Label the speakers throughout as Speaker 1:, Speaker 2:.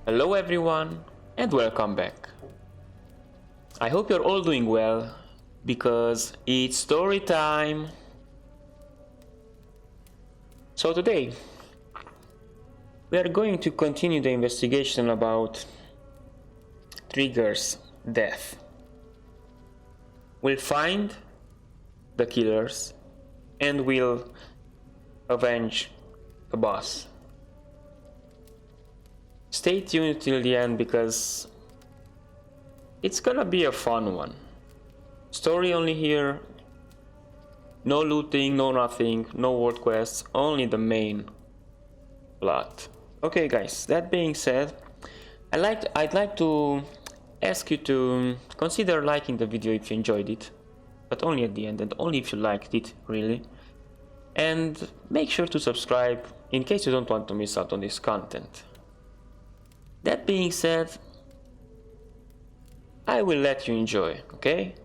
Speaker 1: Hello everyone and welcome back. I hope you're all doing well because it's story time. So today we are going to continue the investigation about Drengr's death. We'll find the killers and we'll avenge the boss. Stay tuned till the end because it's gonna be a fun one. Story only here, no looting, no nothing, no world quests, only the main plot. Okay guys, that being said, I'd like to ask you to consider liking the video if you enjoyed it, but only at the end and only if you liked it, really. And make sure to subscribe in case you don't want to miss out on this content. That being said, I will let you enjoy, okay?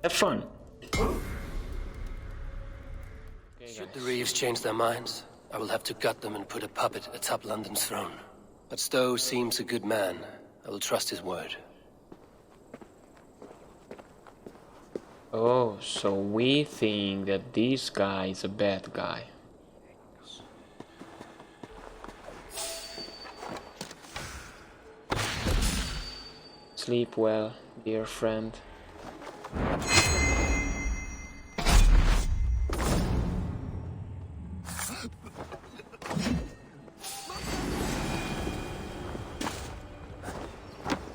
Speaker 1: Have fun!
Speaker 2: Should the Reeves change their minds, I will have to gut them and put a puppet atop London's throne. But Stowe seems a good man. I will trust his word.
Speaker 1: Oh, so we think that this guy is a bad guy. Sleep well, dear friend.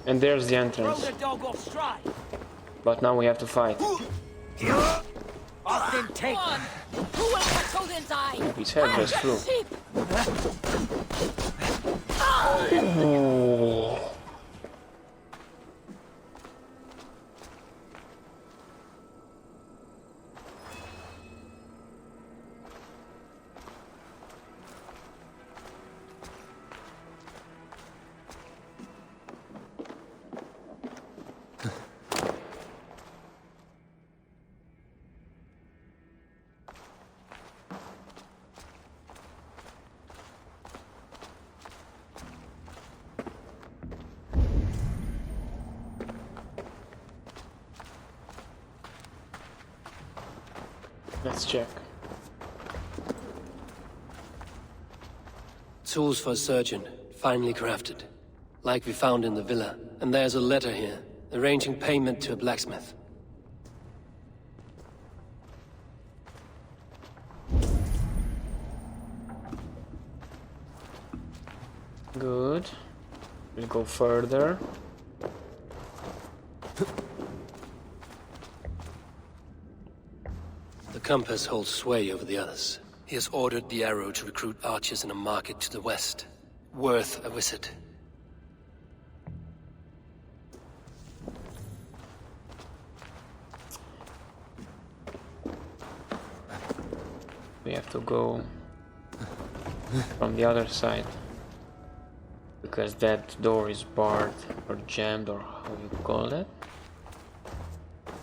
Speaker 1: And there's the entrance. But now we have to fight.
Speaker 3: Austin, take one. Who will let Odin die?
Speaker 1: His head just flew. Oh. Let's check.
Speaker 2: Tools for a surgeon, finely crafted. Like we found in the villa. And there's a letter here, arranging payment to a blacksmith.
Speaker 1: Good. We'll go further.
Speaker 2: The compass holds sway over the others. He has ordered the arrow to recruit archers in a market to the west. Worth a visit.
Speaker 1: We have to go from the other side because that door is barred or jammed, or how you call that.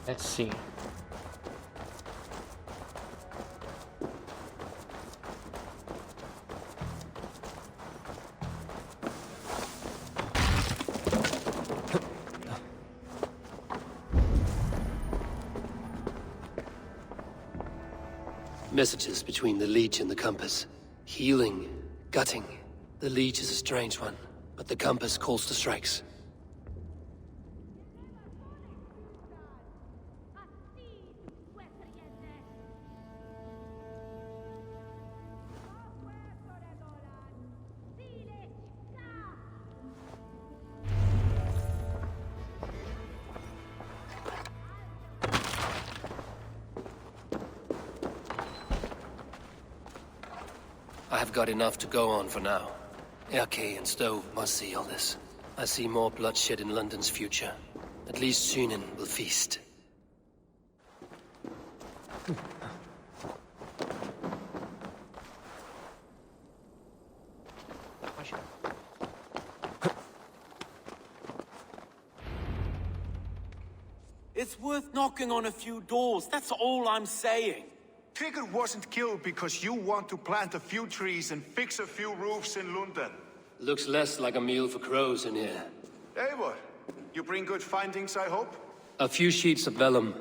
Speaker 1: Let's see.
Speaker 2: Messages between the Leech and the compass. Healing, gutting. The Leech is a strange one, but the compass calls to strikes. I have got enough to go on for now. Erke and Stowe must see all this. I see more bloodshed in London's future. At least Synin will feast.
Speaker 4: It's worth knocking on a few doors, that's all I'm saying.
Speaker 5: Drengr wasn't killed because you want to plant a few trees and fix a few roofs in London.
Speaker 2: Looks less like a meal for crows in here.
Speaker 5: Eivor, you bring good findings, I hope?
Speaker 2: A few sheets of vellum.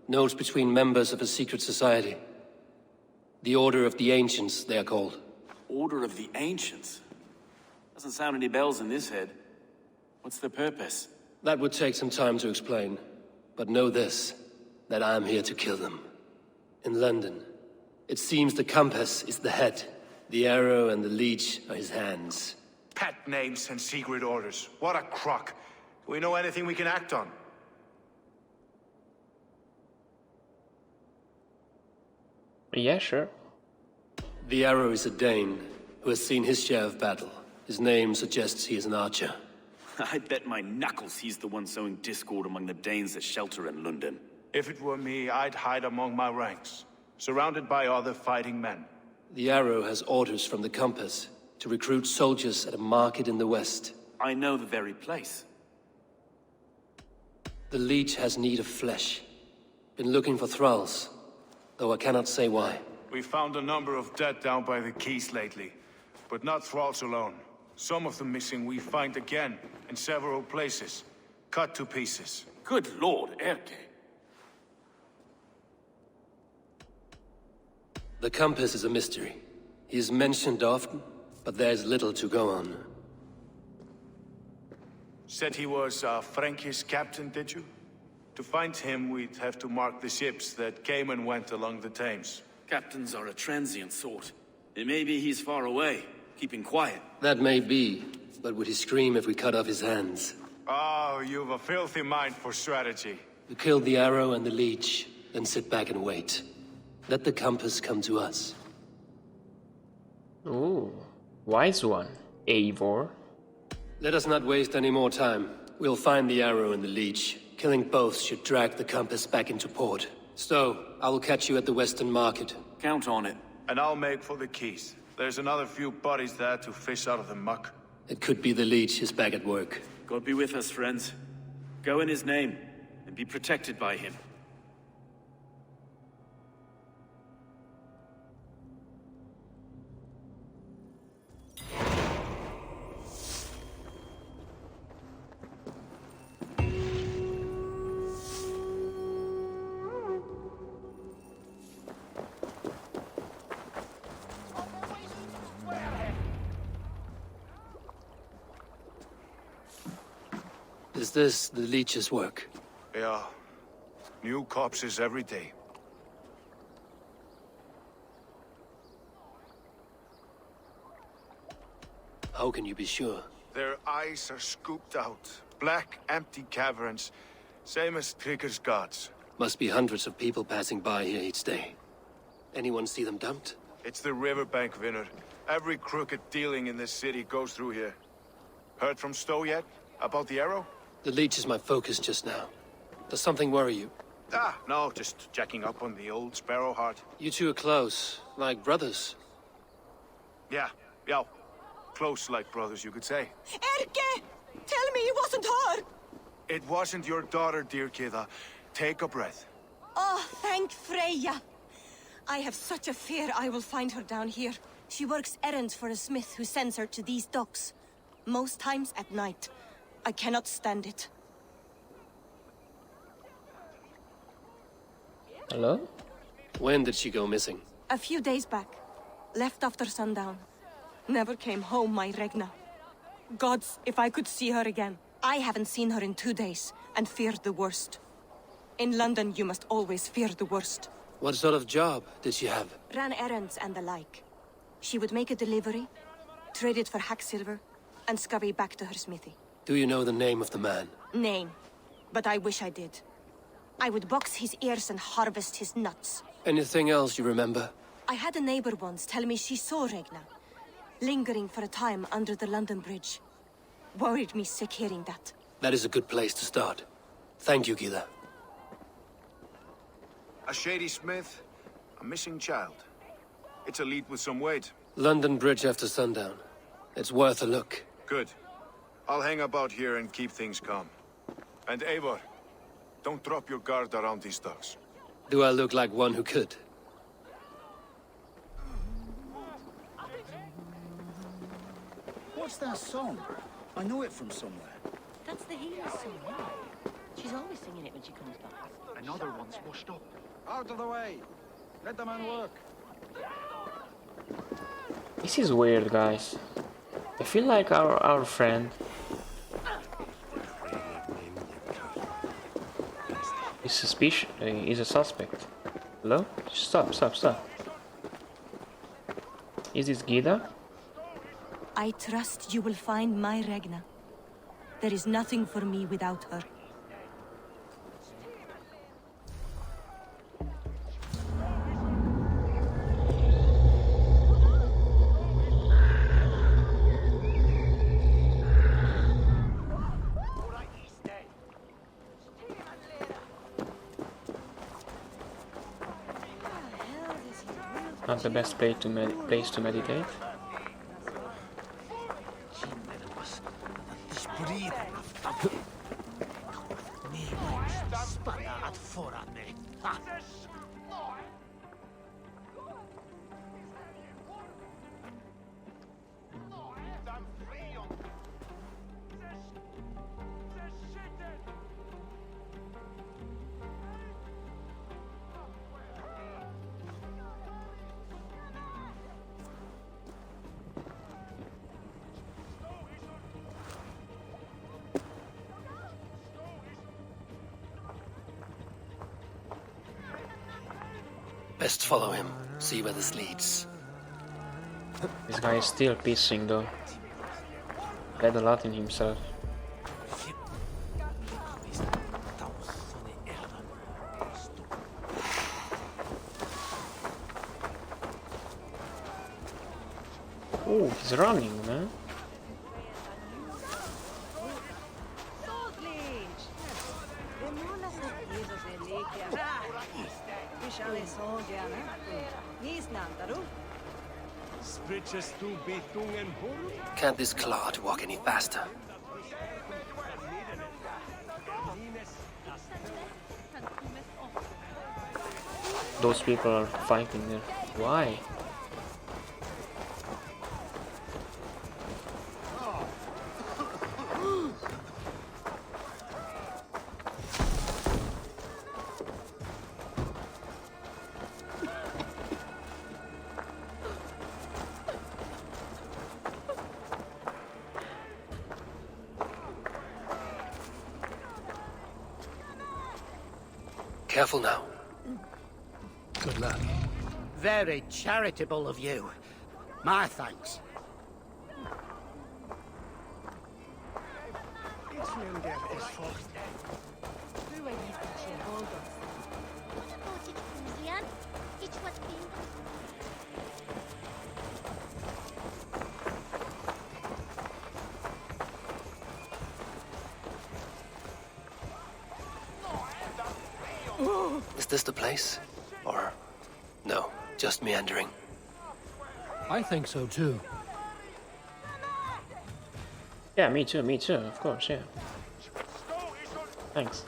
Speaker 2: Notes between members of a secret society. The Order of the Ancients, they are called.
Speaker 4: Order of the Ancients? Doesn't sound any bells in this head. What's their purpose?
Speaker 2: That would take some time to explain. But know this, that I am here to kill them. In London, it seems the compass is the head. The arrow and the leech are his hands.
Speaker 5: Pet names and secret orders. What a crock. Do we know anything we can act on?
Speaker 1: Yeah, sure.
Speaker 2: The arrow is a Dane, who has seen his share of battle. His name suggests he is an archer.
Speaker 6: I bet my knuckles he's the one sowing discord among the Danes that shelter in London.
Speaker 5: If it were me, I'd hide among my ranks, surrounded by other fighting men.
Speaker 2: The arrow has orders from the compass to recruit soldiers at a market in the west.
Speaker 6: I know the very place.
Speaker 2: The Leech has need of flesh. Been looking for thralls, though I cannot say why.
Speaker 5: We found a number of dead down by the quays lately, but not thralls alone. Some of the missing we find again in several places, cut to pieces.
Speaker 4: Good lord, Erke.
Speaker 2: The compass is a mystery. He is mentioned often, but there is little to go on.
Speaker 5: Said he was a Frankish captain, did you? To find him, we'd have to mark the ships that came and went along the Thames.
Speaker 6: Captains are a transient sort. It may be he's far away, keeping quiet.
Speaker 2: That may be, but would he scream if we cut off his hands?
Speaker 5: Oh, you've a filthy mind for strategy.
Speaker 2: We kill the arrow and the leech, then sit back and wait. Let the compass come to us.
Speaker 1: Ooh, wise one, Eivor.
Speaker 2: Let us not waste any more time. We'll find the arrow and the leech. Killing both should drag the compass back into port. Stowe, I will catch you at the Western Market.
Speaker 6: Count on it.
Speaker 5: And I'll make for the quays. There's another few bodies there to fish out of the muck.
Speaker 2: It could be the leech is back at work.
Speaker 6: God be with us, friends. Go in his name, and be protected by him.
Speaker 2: Is this the leech's work?
Speaker 5: Yeah. New corpses every day.
Speaker 2: How can you be sure?
Speaker 5: Their eyes are scooped out. Black, empty caverns. Same as Trigger's gods.
Speaker 2: Must be hundreds of people passing by here each day. Anyone see them dumped?
Speaker 5: It's the riverbank, Vinner. Every crooked dealing in this city goes through here. Heard from Stowe yet? About the arrow?
Speaker 2: The leech is my focus just now. Does something worry you?
Speaker 5: Ah, no, just checking up on the old Sparrowheart.
Speaker 2: You two are close, like brothers.
Speaker 5: Yeah. Close like brothers, you could say.
Speaker 3: Erke! Tell me it wasn't her!
Speaker 5: It wasn't your daughter, dear Kida. Take a breath.
Speaker 3: Oh, thank Freya. I have such a fear I will find her down here. She works errands for a smith who sends her to these docks. Most times at night. I cannot stand it.
Speaker 1: Hello?
Speaker 2: When did she go missing?
Speaker 3: A few days back. Left after sundown. Never came home, my Regna. Gods, if I could see her again. I haven't seen her in 2 days, and feared the worst. In London, you must always fear the worst.
Speaker 2: What sort of job did she have?
Speaker 3: Ran errands and the like. She would make a delivery, trade it for hack silver, and scurry back to her smithy.
Speaker 2: Do you know the name of the man?
Speaker 3: Name. But I wish I did. I would box his ears and harvest his nuts.
Speaker 2: Anything else you remember?
Speaker 3: I had a neighbor once tell me she saw Regna, lingering for a time under the London Bridge. Worried me sick hearing that.
Speaker 2: That is a good place to start. Thank you, Gila.
Speaker 5: A shady smith, a missing child. It's a lead with some weight.
Speaker 2: London Bridge after sundown. It's worth a look.
Speaker 5: Good. I'll hang about here and keep things calm. And Eivor, don't drop your guard around these docks.
Speaker 2: Do I look like one who could?
Speaker 7: What's that song? I know it from somewhere.
Speaker 8: That's the healer's song, yeah. She's always singing it when she comes by.
Speaker 9: Another one's washed up.
Speaker 7: Out of the way! Let the man work.
Speaker 1: This is weird, guys. I feel like our friend is suspicious. Is a suspect. Hello? Stop! Is this Gida?
Speaker 3: I trust you will find my Regna. There is nothing for me without her.
Speaker 1: Not the best place to meditate.
Speaker 2: Best follow him, see where this leads.
Speaker 1: This guy is still pissing though. Had a lot in himself. Oh, he's running, man.
Speaker 2: Can't this clod walk any faster?
Speaker 1: Those people are fighting there. Why?
Speaker 2: Careful now.
Speaker 7: Good luck. Very charitable of you. My thanks.
Speaker 2: Is this the place? Or no, just meandering?
Speaker 7: I think so too.
Speaker 1: Yeah, me too, of course, yeah. Thanks.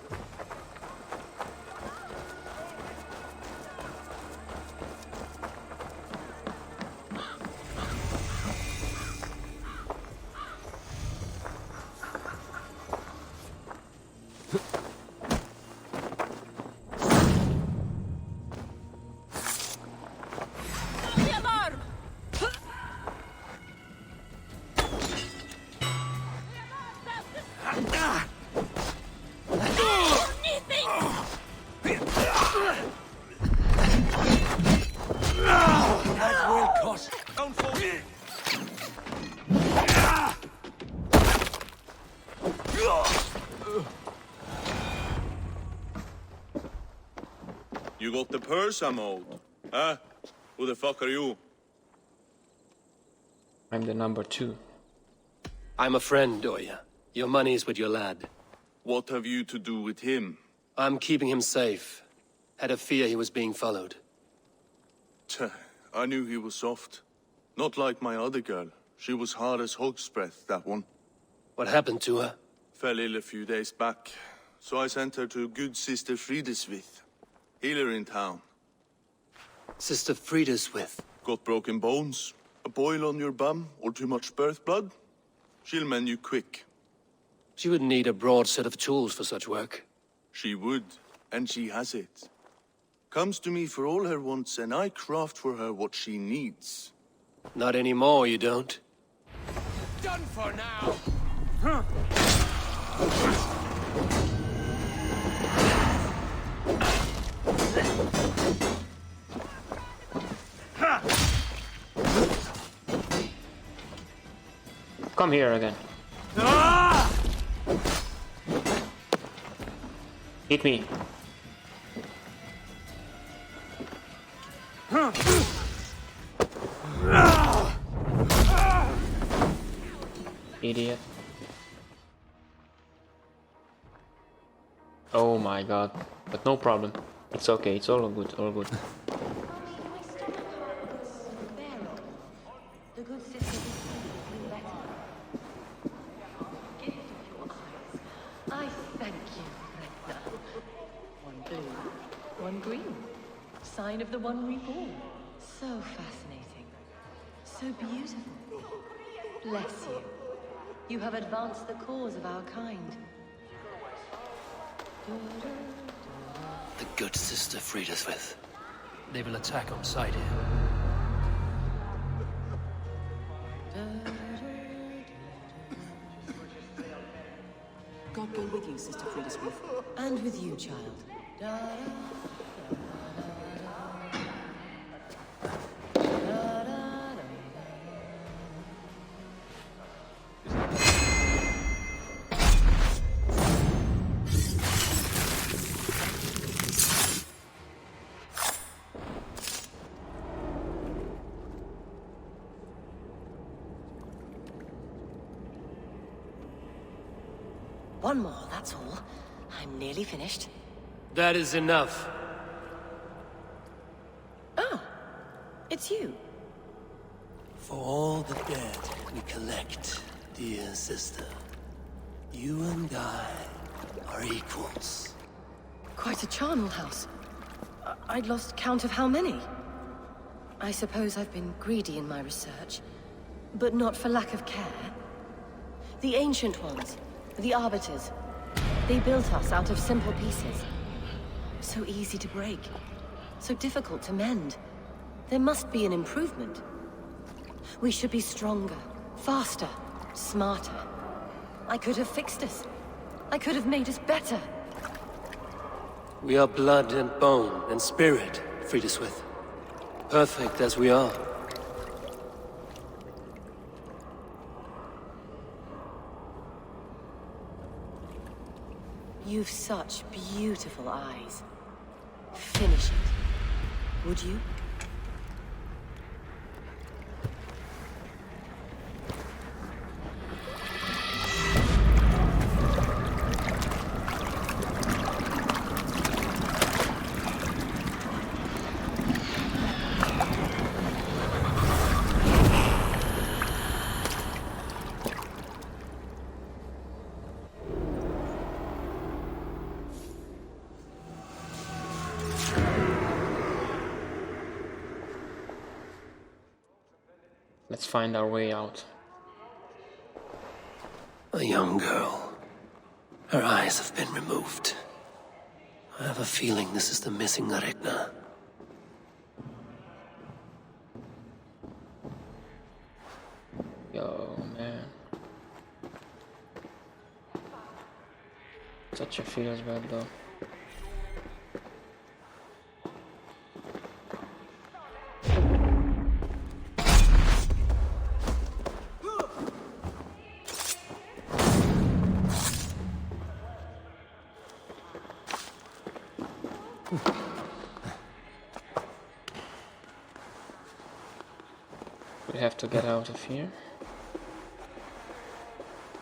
Speaker 10: You got the purse I'm owed? Huh? Who the fuck are you?
Speaker 1: I'm the number 2.
Speaker 2: I'm a friend, Oya. Your money's with your lad.
Speaker 10: What have you to do with him?
Speaker 2: I'm keeping him safe. Had a fear he was being followed.
Speaker 10: Tch, I knew he was soft. Not like my other girl. She was hard as hog's breath, that one.
Speaker 2: What happened to her?
Speaker 10: Fell ill a few days back. So I sent her to good Sister Frideswith. Healer in town.
Speaker 2: Sister Frideswith.
Speaker 10: Got broken bones? A boil on your bum? Or too much birth blood? She'll mend you quick.
Speaker 2: She would need a broad set of tools for such work.
Speaker 10: She would, and she has it. Comes to me for all her wants, and I craft for her what she needs.
Speaker 2: Not anymore, you don't.
Speaker 7: Done for now!
Speaker 1: Come here again. Hit me. Idiot. Oh my god. But no problem. It's okay, it's all good, all good.
Speaker 8: The good sister will better. Gift of your eyes. I thank you, Drengr. One blue, one green. Sign of the one reborn. So fascinating. So beautiful. Bless you. You have advanced the cause of our kind.
Speaker 2: The good sister freed us with.
Speaker 7: They will attack on sight here.
Speaker 11: God go with you, Sister Friedesmith.
Speaker 8: And with you, child. One more, that's all. I'm nearly finished.
Speaker 2: That is enough.
Speaker 8: Ah, it's you.
Speaker 2: For all the dead we collect, dear sister, you and I are equals.
Speaker 8: Quite a charnel house. I'd lost count of how many. I suppose I've been greedy in my research, but not for lack of care. The Ancient Ones, the Arbiters, they built us out of simple pieces. So easy to break, so difficult to mend. There must be an improvement. We should be stronger, faster, smarter. I could have fixed us. I could have made us better.
Speaker 2: We are blood and bone and spirit, Friedesmith. Perfect as we are.
Speaker 8: You've such beautiful eyes. Finish it, would you?
Speaker 1: Let's find our way out.
Speaker 2: A young girl. Her eyes have been removed. I have a feeling this is the missing Regna.
Speaker 1: Yo, man. Such a feels bad though. We have to get out of here.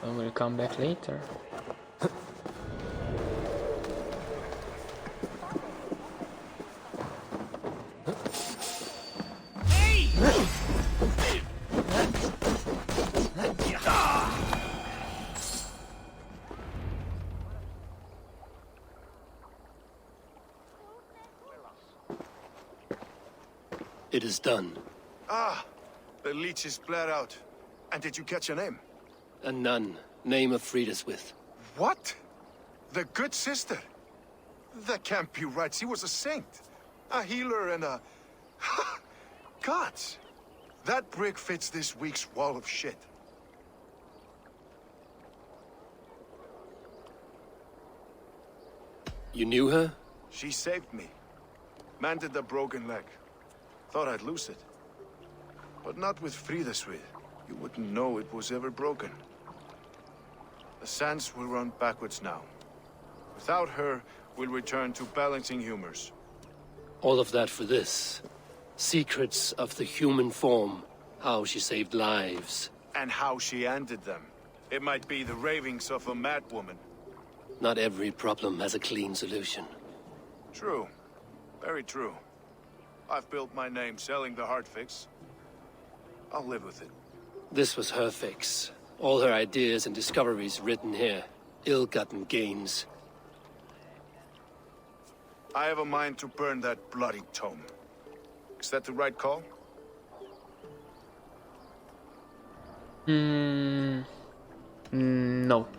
Speaker 1: And we'll come back later.
Speaker 2: It is done.
Speaker 5: Ah, the Leech is flared out. And did you catch your name?
Speaker 2: A nun, name of Friedaswith.
Speaker 5: What? The good sister? That can't be right. She was a saint. A healer and a... Gods! That brick fits this week's wall of shit.
Speaker 2: You knew her?
Speaker 5: She saved me. Mended a broken leg. Thought I'd lose it. But not with Friedaswith. You wouldn't know it was ever broken. The sands will run backwards now. Without her, we'll return to balancing humors.
Speaker 2: All of that for this. Secrets of the human form. How she saved lives.
Speaker 5: And how she ended them. It might be the ravings of a madwoman.
Speaker 2: Not every problem has a clean solution.
Speaker 5: True. Very true. I've built my name selling the heart fix. I'll live with it.
Speaker 2: This was her fix. All her ideas and discoveries written here. Ill-gotten gains.
Speaker 5: I have a mind to burn that bloody tome. Is that the right call?
Speaker 1: Nope.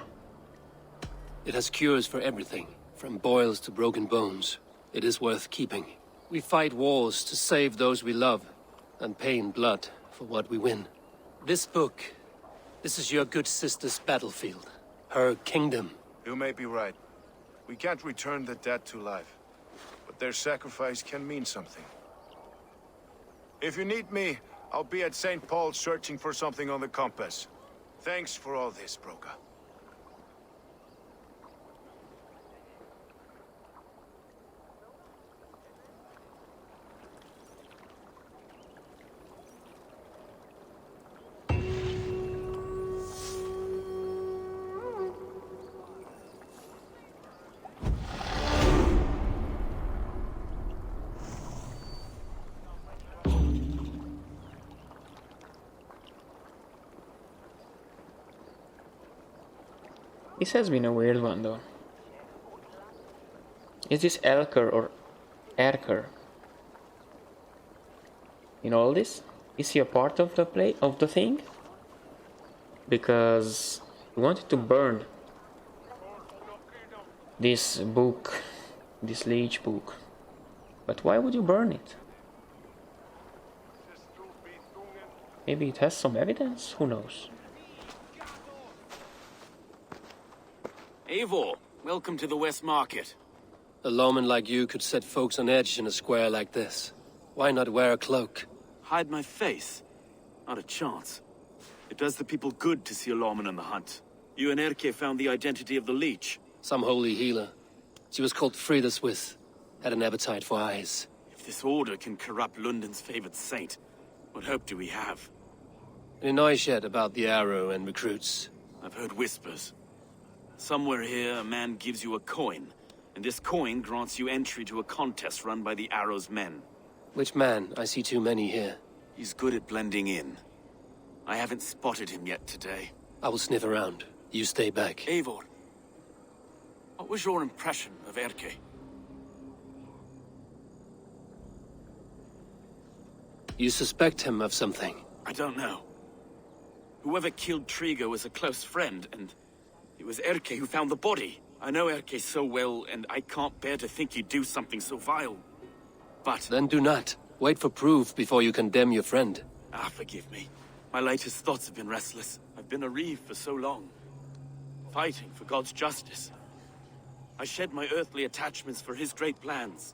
Speaker 2: It has cures for everything, from boils to broken bones. It is worth keeping. We fight wars to save those we love, and pay in blood for what we win. This book, this is your good sister's battlefield. Her kingdom.
Speaker 5: You may be right. We can't return the dead to life. But their sacrifice can mean something. If you need me, I'll be at St. Paul's searching for something on the compass. Thanks for all this, Broca.
Speaker 1: This has been a weird one though. Is this Erke or Erke? In all this? Is he a part of the thing? Because he wanted to burn this book, this Leech book. But why would you burn it? Maybe it has some evidence? Who knows?
Speaker 6: Eivor, welcome to the West Market.
Speaker 2: A lawman like you could set folks on edge in a square like this. Why not wear a cloak?
Speaker 6: Hide my face? Not a chance. It does the people good to see a lawman on the hunt. You and Erke found the identity of the Leech.
Speaker 2: Some holy healer. She was called Friedaswith. Had an appetite for eyes.
Speaker 6: If this order can corrupt London's favored saint, what hope do we have?
Speaker 2: Any noise yet about the arrow and recruits?
Speaker 6: I've heard whispers. Somewhere here, a man gives you a coin, and this coin grants you entry to a contest run by the Arrow's men.
Speaker 2: Which man? I see too many here.
Speaker 6: He's good at blending in. I haven't spotted him yet today.
Speaker 2: I will sniff around. You stay back.
Speaker 6: Eivor, what was your impression of Erke?
Speaker 2: You suspect him of something?
Speaker 6: I don't know. Whoever killed Drengr was a close friend, and it was Erke who found the body. I know Erke so well, and I can't bear to think he'd do something so vile. But...
Speaker 2: Then do not. Wait for proof before you condemn your friend.
Speaker 6: Ah, forgive me. My latest thoughts have been restless. I've been a reeve for so long. Fighting for God's justice. I shed my earthly attachments for his great plans.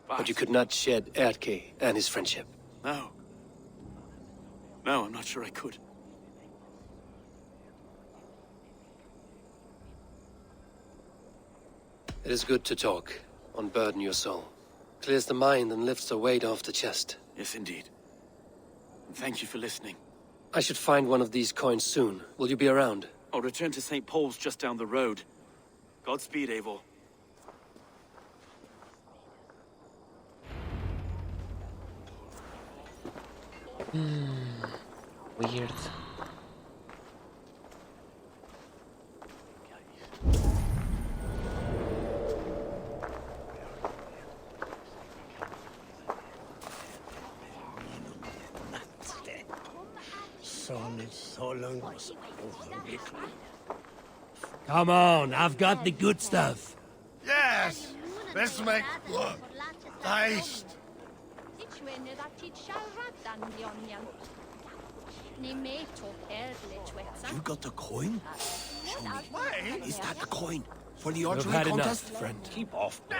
Speaker 2: But you could not shed Erke and his friendship.
Speaker 6: No. No, I'm not sure I could.
Speaker 2: It is good to talk, unburden your soul. Clears the mind and lifts the weight off the chest.
Speaker 6: Yes, indeed. And thank you for listening.
Speaker 2: I should find one of these coins soon. Will you be around?
Speaker 6: I'll return to St. Paul's just down the road. Godspeed, Eivor.
Speaker 1: Weird.
Speaker 7: Come on, I've got the good stuff.
Speaker 9: Yes! Let's make work. Taste!
Speaker 7: You got the coin? Show me. Is that the coin? For the
Speaker 12: You've
Speaker 7: archery
Speaker 12: had
Speaker 7: contest?
Speaker 12: enough, friend. Keep off, boy.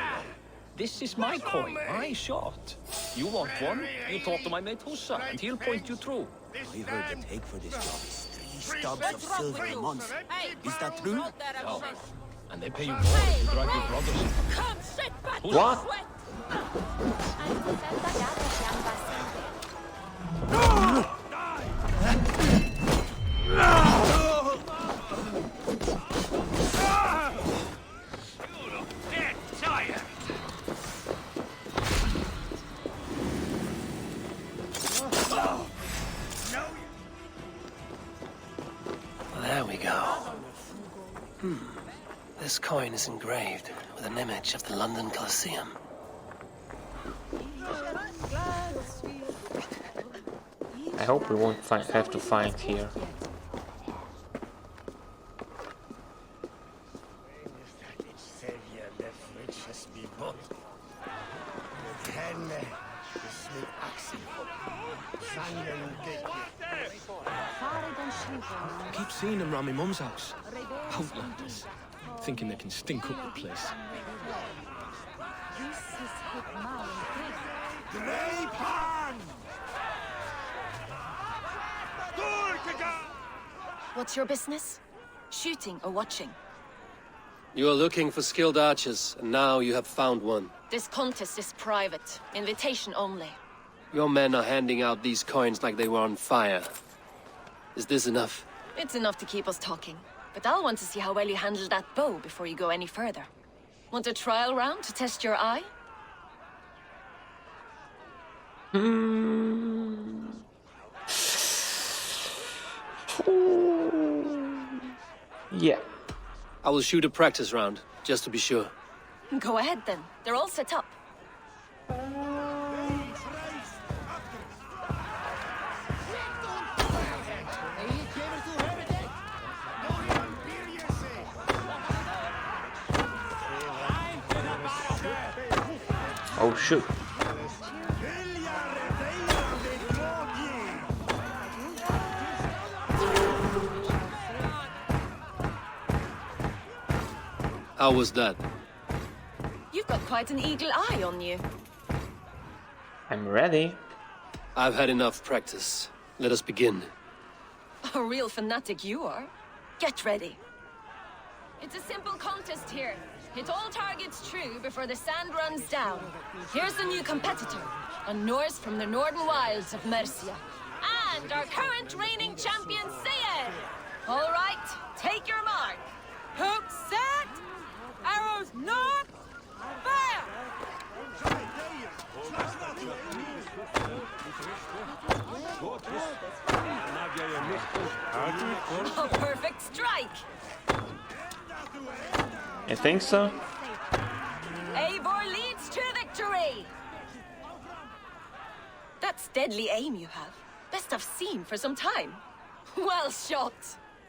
Speaker 12: This is my coin, my shot. You want one? You talk to my mate Hussa, and he'll point you through.
Speaker 7: I heard the take for this job is 3 stubs of silver a month. Is that true?
Speaker 12: No. And they pay you more if you drive your brothers.
Speaker 1: What?
Speaker 2: There we go. This coin is engraved with an image of the London Colosseum.
Speaker 1: I hope we won't have to fight here.
Speaker 7: I keep seeing them around my mum's house. Outlanders. Thinking they can stink up the place.
Speaker 8: What's your business? Shooting or watching?
Speaker 2: You are looking for skilled archers, and now you have found one.
Speaker 8: This contest is private. Invitation only.
Speaker 2: Your men are handing out these coins like they were on fire. Is this enough?
Speaker 8: It's enough to keep us talking. But I'll want to see how well you handle that bow before you go any further. Want a trial round to test your eye?
Speaker 1: Yeah.
Speaker 2: I will shoot a practice round, just to be sure.
Speaker 8: Go ahead then. They're all set up.
Speaker 1: Oh shoot.
Speaker 2: How was that?
Speaker 8: You've got quite an eagle eye on you.
Speaker 1: I'm ready.
Speaker 2: I've had enough practice. Let us begin.
Speaker 8: A real fanatic you are. Get ready. It's a simple contest here. Hit all targets true before the sand runs down. Here's the new competitor, a Norse from the northern wilds of Mercia. And our current reigning champion, Synin. All right, take your mark. Hook set, arrows knocked, fire! A perfect strike.
Speaker 1: You think so?
Speaker 8: Eivor leads to victory! That's deadly aim you have. Best I've seen for some time. Well shot!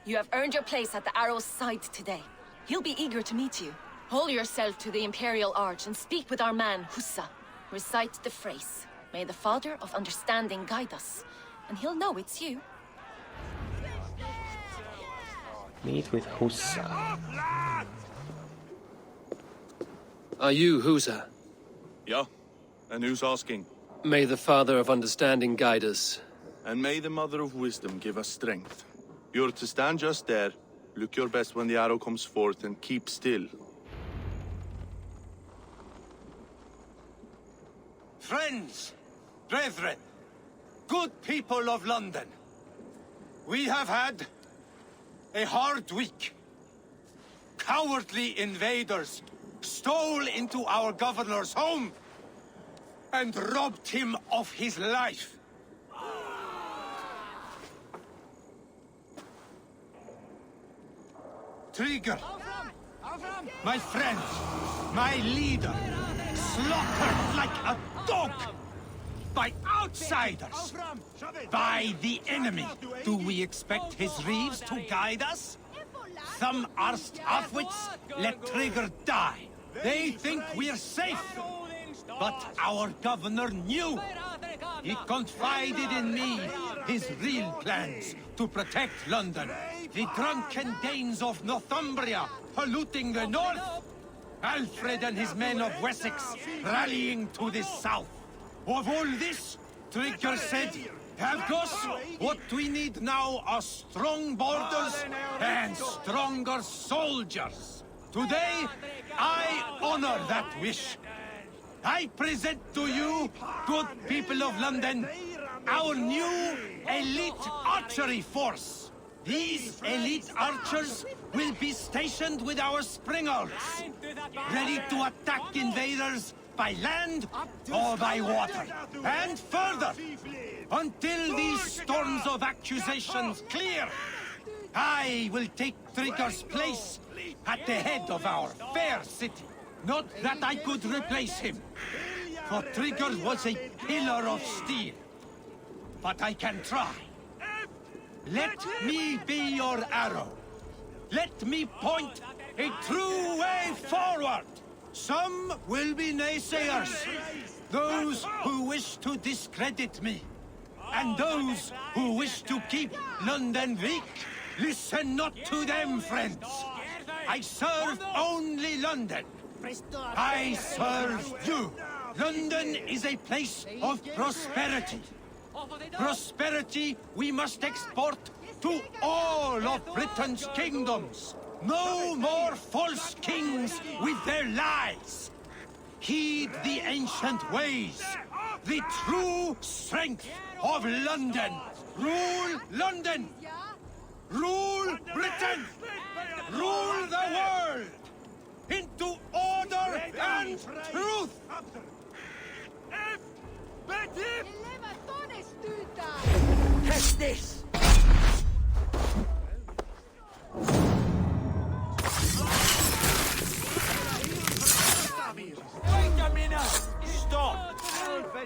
Speaker 8: You have earned your place at the arrow's side today. He'll be eager to meet you. Hold yourself to the Imperial Arch and speak with our man, Hussa. Recite the phrase. May the Father of Understanding guide us. And he'll know it's you.
Speaker 1: Meet with Hussa.
Speaker 2: Are you Hussa?
Speaker 10: Yeah. And who's asking?
Speaker 2: May the Father of Understanding guide us.
Speaker 10: And may the Mother of Wisdom give us strength. You're to stand just there, look your best when the arrow comes forth, and keep still.
Speaker 13: Friends, brethren, good people of London, we have had a hard week. Cowardly invaders stole into our governor's home and robbed him of his life. Drengr, my friend, my leader, slaughtered like a dog. by outsiders, by the enemy. Do we expect his reeves to guide us? Some arsed halfwits let Drengr die. They think we're safe. But our governor knew. He confided in me his real plans to protect London. The drunken Danes of Northumbria polluting the north. Alfred and his men of Wessex rallying to the south. Of all this, Drengr said, Havgos, what we need now are strong borders and stronger soldiers. Today, I honor that wish. I present to you, good people of London, our new elite archery force. These elite archers will be stationed with our springers, ready to attack invaders by land or by water. And further, until these storms of accusations clear, I will take Drengr's place at the head of our fair city. Not that I could replace him, for Drengr was a pillar of steel. But I can try. Let me be your arrow. Let me point a true way forward. Some will be naysayers, those who wish to discredit me, and those who wish to keep London weak. Listen not to them, friends. I serve only London. I serve you. London is a place of prosperity. Prosperity we must export to all of Britain's kingdoms. No more false kings with their lies. Heed the ancient ways. The true strength of London. Rule London. Rule Britain. Rule the world. Into order and truth. Test this.
Speaker 4: Wait a minute! Stop!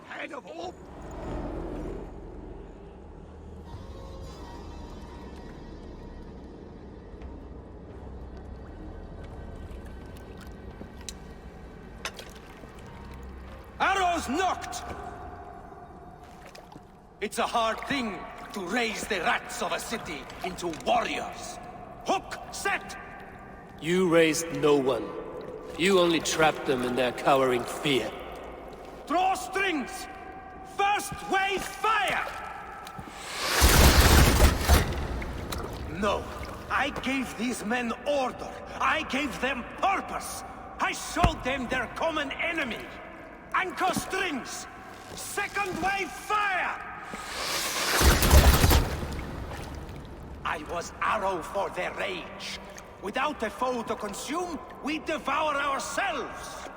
Speaker 13: Head of hope. Arrows knocked! It's a hard thing to raise the rats of a city into warriors. Hook set!
Speaker 2: You raised no one. You only trapped them in their cowering fear.
Speaker 13: Draw strings! First wave fire! No. I gave these men order. I gave them purpose. I showed them their common enemy. Anchor strings! Second wave fire! I was arrow for their rage. Without a foe to consume, we devour ourselves!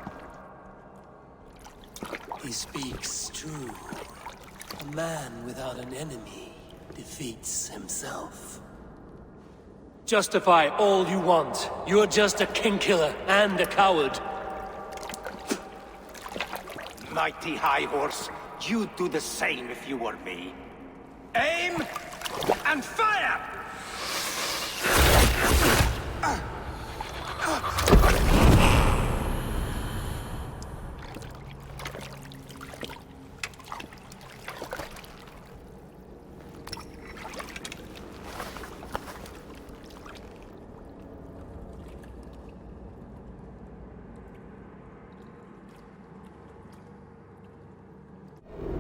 Speaker 2: He speaks true. A man without an enemy defeats himself. Justify all you want. You're just a king-killer and a coward.
Speaker 13: Mighty High Horse, you'd do the same if you were me. Aim and fire!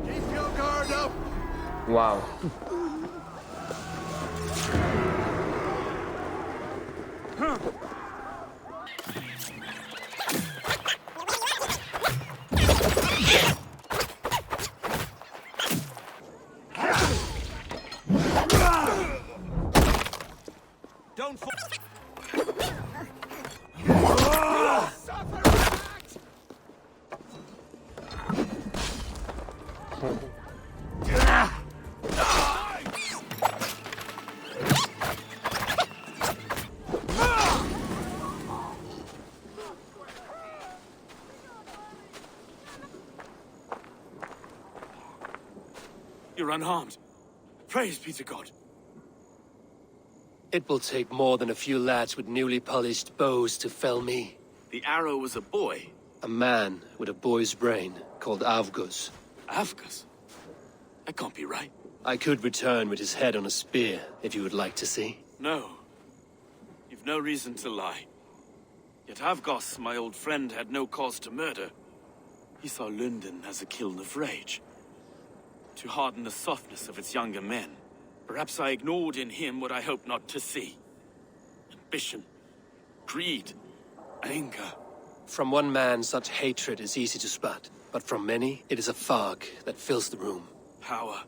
Speaker 5: Keep your guard up!
Speaker 1: Wow.
Speaker 4: Don't fall.
Speaker 6: you're unharmed. Praise be to God.
Speaker 2: It will take more than a few lads with newly polished bows to fell me.
Speaker 6: The arrow was a boy.
Speaker 2: A man with a boy's brain, called Avgus.
Speaker 6: Avgus? That can't be right.
Speaker 2: I could return with his head on a spear, if you would like to see.
Speaker 6: No. You've no reason to lie. Yet Avgus, my old friend, had no cause to murder. He saw London as a kiln of rage. To harden the softness of its younger men. Perhaps I ignored in him what I hoped not to see. Ambition, greed, anger.
Speaker 2: From one man, such hatred is easy to spot. But from many, it is a fog that fills the room.
Speaker 6: Power.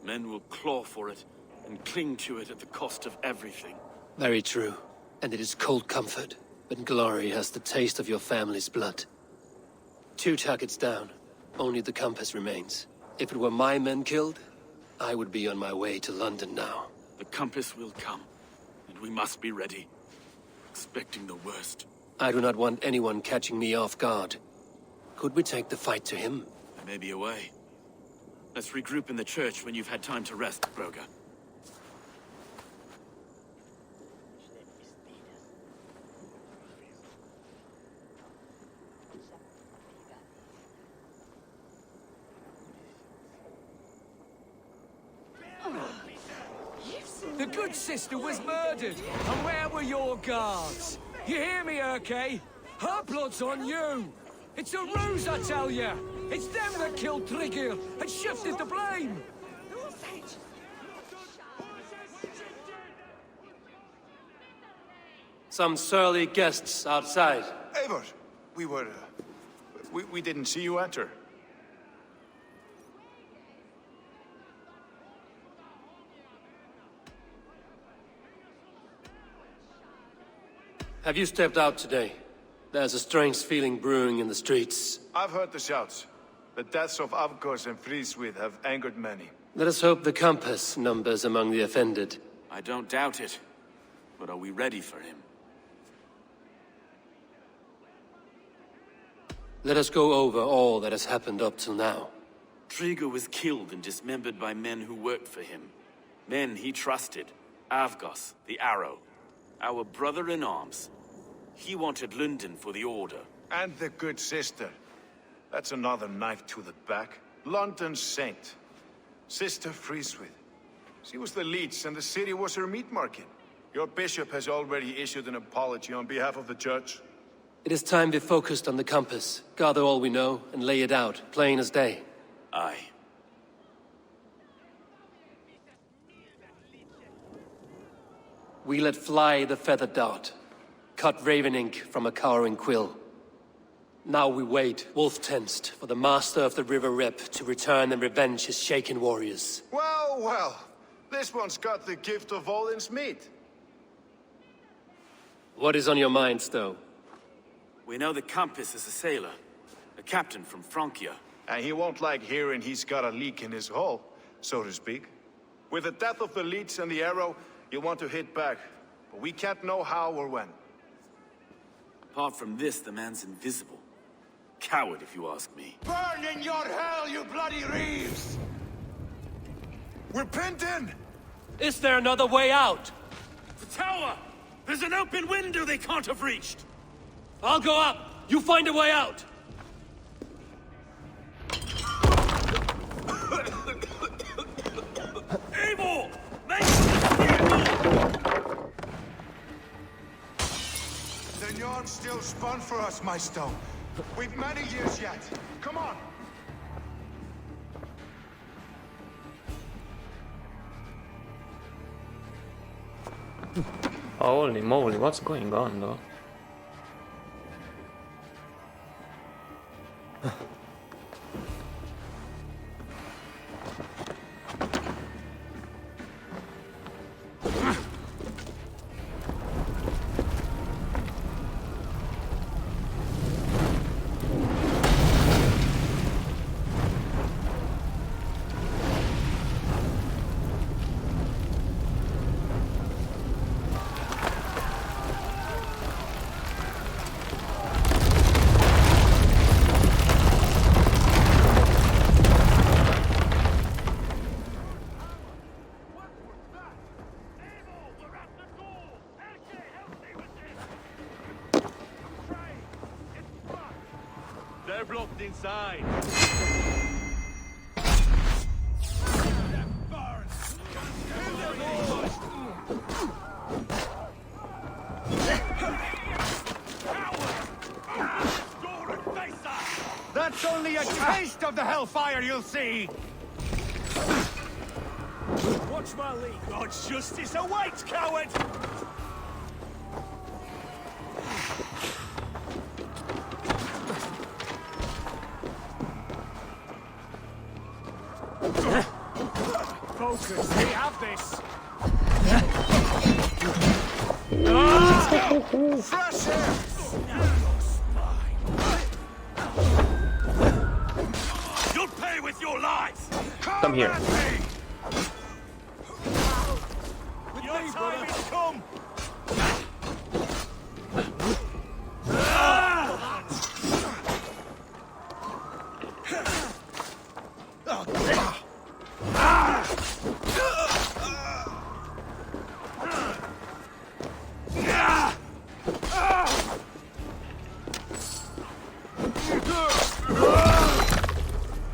Speaker 6: Men will claw for it, and cling to it at the cost of everything.
Speaker 2: Very true. And it is cold comfort, when glory has the taste of your family's blood. 2 targets down. Only the compass remains. If it were my men killed, I would be on my way to London now.
Speaker 6: The compass will come, and we must be ready. Expecting the worst.
Speaker 2: I do not want anyone catching me off guard. Could we take the fight to him?
Speaker 6: There may be a way. Let's regroup in the church when you've had time to rest, Broga.
Speaker 14: The good sister was murdered, and where were your guards? You hear me, Erke? Her blood's on you! It's a ruse, I tell you! It's them that killed Drengr and shifted the blame!
Speaker 2: Some surly guests outside.
Speaker 5: Eivor, we didn't see you enter.
Speaker 2: Have you stepped out today? There's a strange feeling brewing in the streets.
Speaker 5: I've heard the shouts. The deaths of Avgos and Frieswith have angered many.
Speaker 2: Let us hope the compass numbers among the offended.
Speaker 6: I don't doubt it. But are we ready for him?
Speaker 2: Let us go over all that has happened up till now.
Speaker 6: Drengr was killed and dismembered by men who worked for him. Men he trusted. Avgos, the Arrow. Our brother-in-arms. He wanted London for the Order.
Speaker 5: And the good sister. That's another knife to the back. London's saint. Sister Frieswith. She was the Leech and the city was her meat market. Your bishop has already issued an apology on behalf of the church.
Speaker 2: It is time to focus on the compass. Gather all we know and lay it out, plain as day.
Speaker 6: Aye.
Speaker 2: We let fly the feathered dart. Cut raven ink from a cowering quill. Now we wait, wolf-tensed, for the master of the River Rep to return and revenge his shaken warriors.
Speaker 5: Well, well. This one's got the gift of Odin's meat.
Speaker 2: What is on your mind, Stowe?
Speaker 6: We know the compass is a sailor. A captain from Francia.
Speaker 5: And he won't like hearing he's got a leak in his hull, so to speak. With the death of the Leech and the Arrow, you want to hit back. But we can't know how or when.
Speaker 6: Apart from this, the man's invisible. Coward, if you ask me.
Speaker 9: Burn in your hell, you bloody reeves! We're pinned in!
Speaker 2: Is there another way out?
Speaker 6: The tower! There's an open window they can't have reached!
Speaker 2: I'll go up! You find a way out!
Speaker 6: Eivor! Make
Speaker 5: The yarn's still spun for us, my Stowe. We've many years yet. Come on!
Speaker 1: Holy moly, what's going on though?
Speaker 9: They're blocked inside.
Speaker 13: That's only a taste of the hellfire you'll see!
Speaker 14: Watch my lead.
Speaker 13: God's justice awaits, coward!
Speaker 14: Focus, we have this.
Speaker 9: Fresh air!
Speaker 6: You'll pay with your lives!
Speaker 1: Come here.
Speaker 13: Your time has come!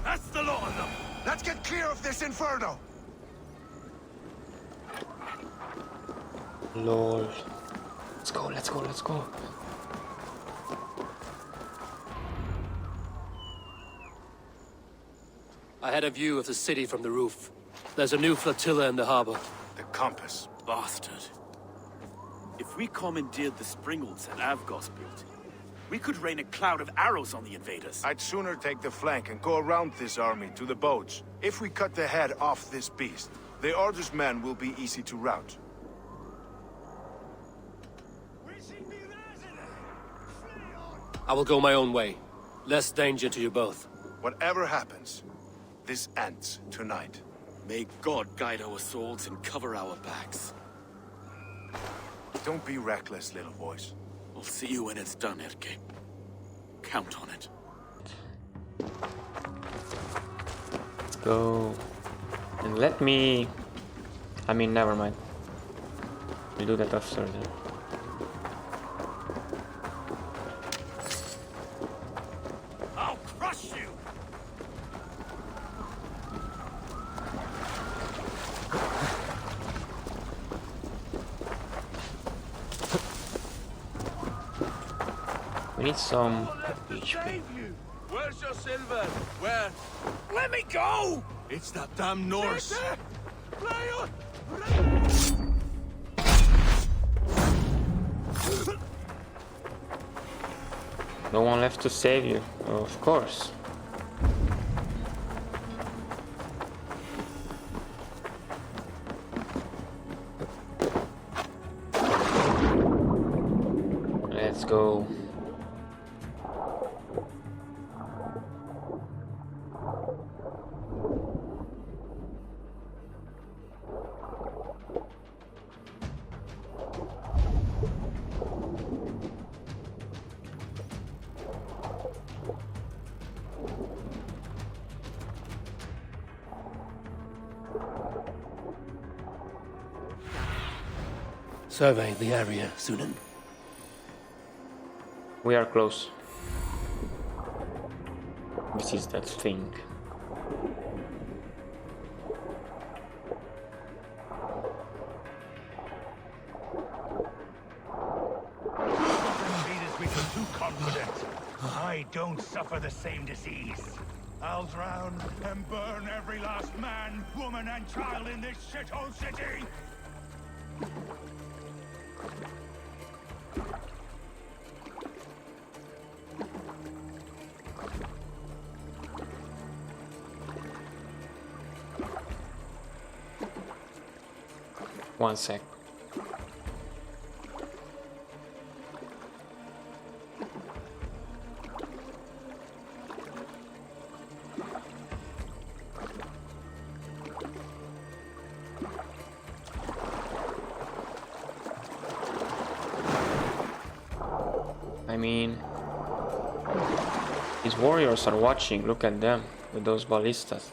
Speaker 6: That's the lot of them!
Speaker 9: Let's get clear of this inferno!
Speaker 1: Lol. Let's go, let's go, let's go.
Speaker 2: I had a view of the city from the roof. There's a new flotilla in the harbor.
Speaker 5: The compass.
Speaker 6: Bastard. If we commandeered the springles that Avgos built, we could rain a cloud of arrows on the invaders.
Speaker 5: I'd sooner take the flank and go around this army to the boats. If we cut the head off this beast, the Order's men will be easy to rout.
Speaker 2: I will go my own way. Less danger to you both.
Speaker 5: Whatever happens, this ends tonight.
Speaker 6: May God guide our swords and cover our backs.
Speaker 5: Don't be reckless, little boys.
Speaker 6: I'll see you when it's done, Erke. Count on it.
Speaker 1: Let's go. And let me... I mean, never mind. We'll do that after then.
Speaker 6: I'll crush you!
Speaker 1: We need some HP.
Speaker 9: Where's your silver? Where?
Speaker 6: Let me go!
Speaker 13: It's that damn Norse!
Speaker 1: No one left to save you, of course. Let's go.
Speaker 2: Survey the area, Synin.
Speaker 1: We are close. This is that thing.
Speaker 13: We feel too confident. I don't suffer the same disease. I'll drown and burn every last man, woman, and child in this shithole city!
Speaker 1: One sec. I mean, his warriors are watching. Look at them with those ballistas.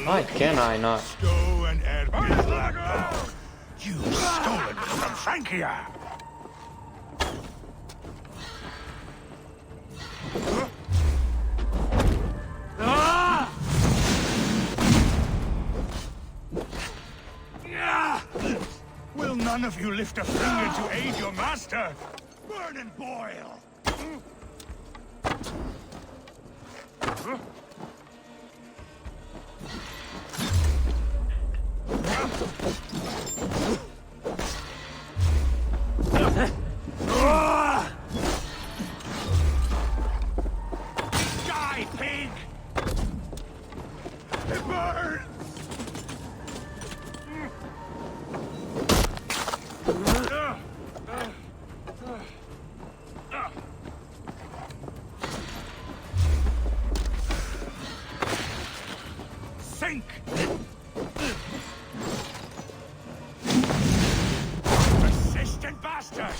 Speaker 1: Why can I not?
Speaker 9: Stowe and Erke blackball. You've stolen me from Francia. Will none of you lift a finger to aid your master? Burn and boil! Die, pig! It burns! Sink! Persistent bastard!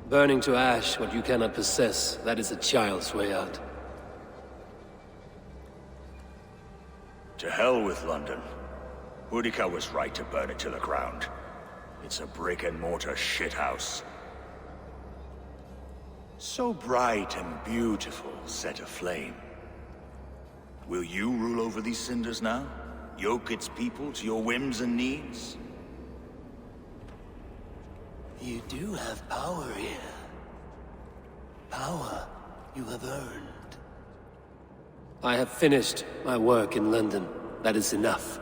Speaker 2: Burning to ash what you cannot possess, that is a child's way out.
Speaker 15: To hell with London. Boudica was right to burn it to the ground. It's a brick-and-mortar shithouse. So bright and beautiful, set aflame. Will you rule over these cinders now? Yoke its people to your whims and needs?
Speaker 2: You do have power here. Power you have earned. I have finished my work in London. That is enough.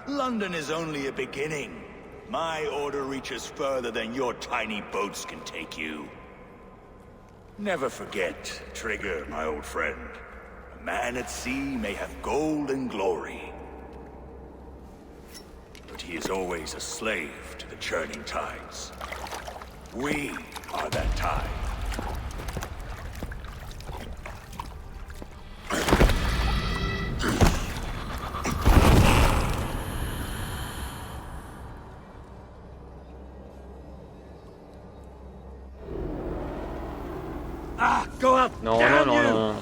Speaker 15: London is only a beginning. My order reaches further than your tiny boats can take you. Never forget, Drengr, my old friend. A man at sea may have gold and glory, but he is always a slave to the churning tides. We are that tide.
Speaker 2: Go up!
Speaker 1: No,
Speaker 2: Damn
Speaker 1: no, no,
Speaker 2: you!
Speaker 1: no, no.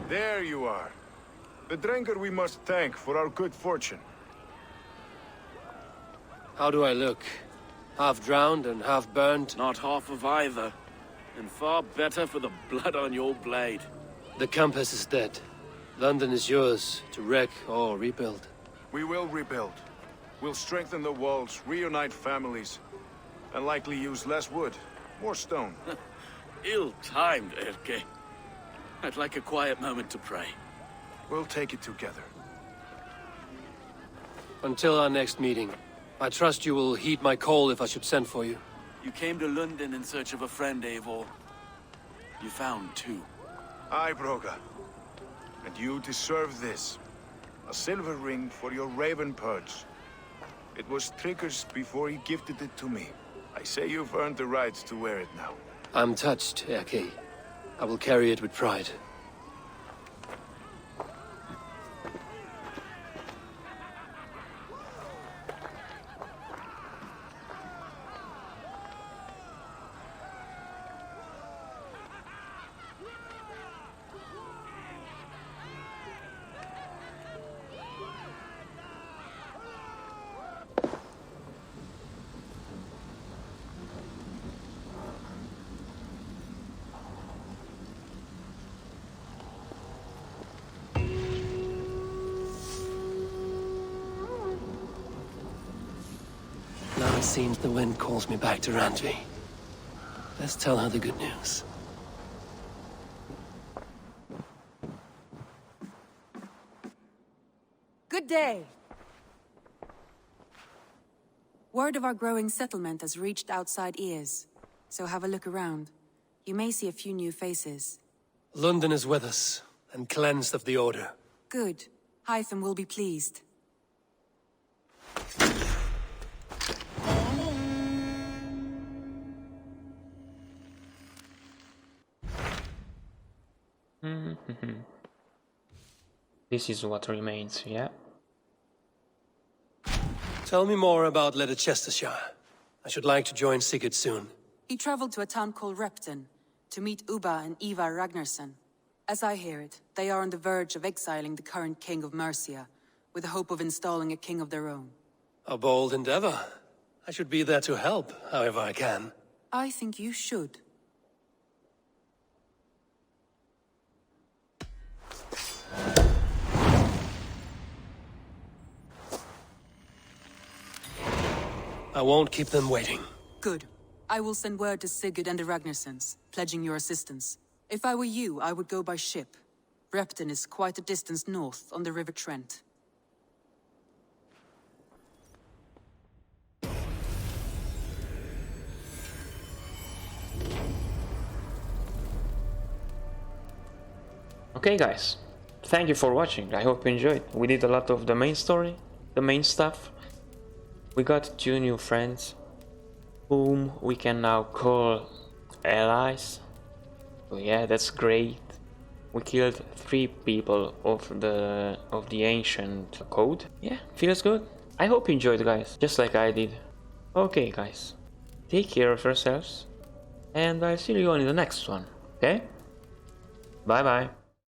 Speaker 5: There you are. The Drengr we must thank for our good fortune.
Speaker 2: How do I look? Half drowned and half burned?
Speaker 6: Not half of either. And far better for the blood on your blade.
Speaker 2: The compass is dead. London is yours, to wreck or rebuild.
Speaker 5: We will rebuild. We'll strengthen the walls, reunite families, and likely use less wood, more stone.
Speaker 6: Ill-timed, Erke. I'd like a quiet moment to pray.
Speaker 5: We'll take it together.
Speaker 2: Until our next meeting, I trust you will heed my call if I should send for you.
Speaker 6: You came to London in search of a friend, Eivor. You found two.
Speaker 5: Aye, Broga. And you deserve this. A silver ring for your raven perch. It was Trigger's before he gifted it to me. I say you've earned the right to wear it now.
Speaker 2: I'm touched, Erke. I will carry it with pride. Now it seems the wind calls me back to Randvi. Let's tell her the good news.
Speaker 11: Good day. Word of our growing settlement has reached outside ears, so have a look around. You may see a few new faces.
Speaker 2: London is with us, and cleansed of the Order.
Speaker 11: Good. Hytham will be pleased.
Speaker 1: This is what remains, yeah?
Speaker 2: Tell me more about Leicestershire. I should like to join Sigurd soon.
Speaker 11: He traveled to a town called Repton to meet Ubba and Ivar Ragnarsson. As I hear it, they are on the verge of exiling the current king of Mercia, with the hope of installing a king of their own.
Speaker 2: A bold endeavor. I should be there to help, however I can.
Speaker 11: I think you should.
Speaker 2: I won't keep them waiting.
Speaker 11: Good. I will send word to Sigurd and the Ragnarssons, pledging your assistance. If I were you, I would go by ship. Repton is quite a distance north on the River Trent.
Speaker 1: Okay guys, thank you for watching. I hope you enjoyed. We did a lot of the main story, the main stuff. We got 2 new friends, whom we can now call allies. So yeah, that's great. We killed 3 people of the ancient code. Yeah, feels good. I hope you enjoyed, guys, just like I did. Okay guys, take care of yourselves, and I'll see you on in the next one, okay? Bye bye.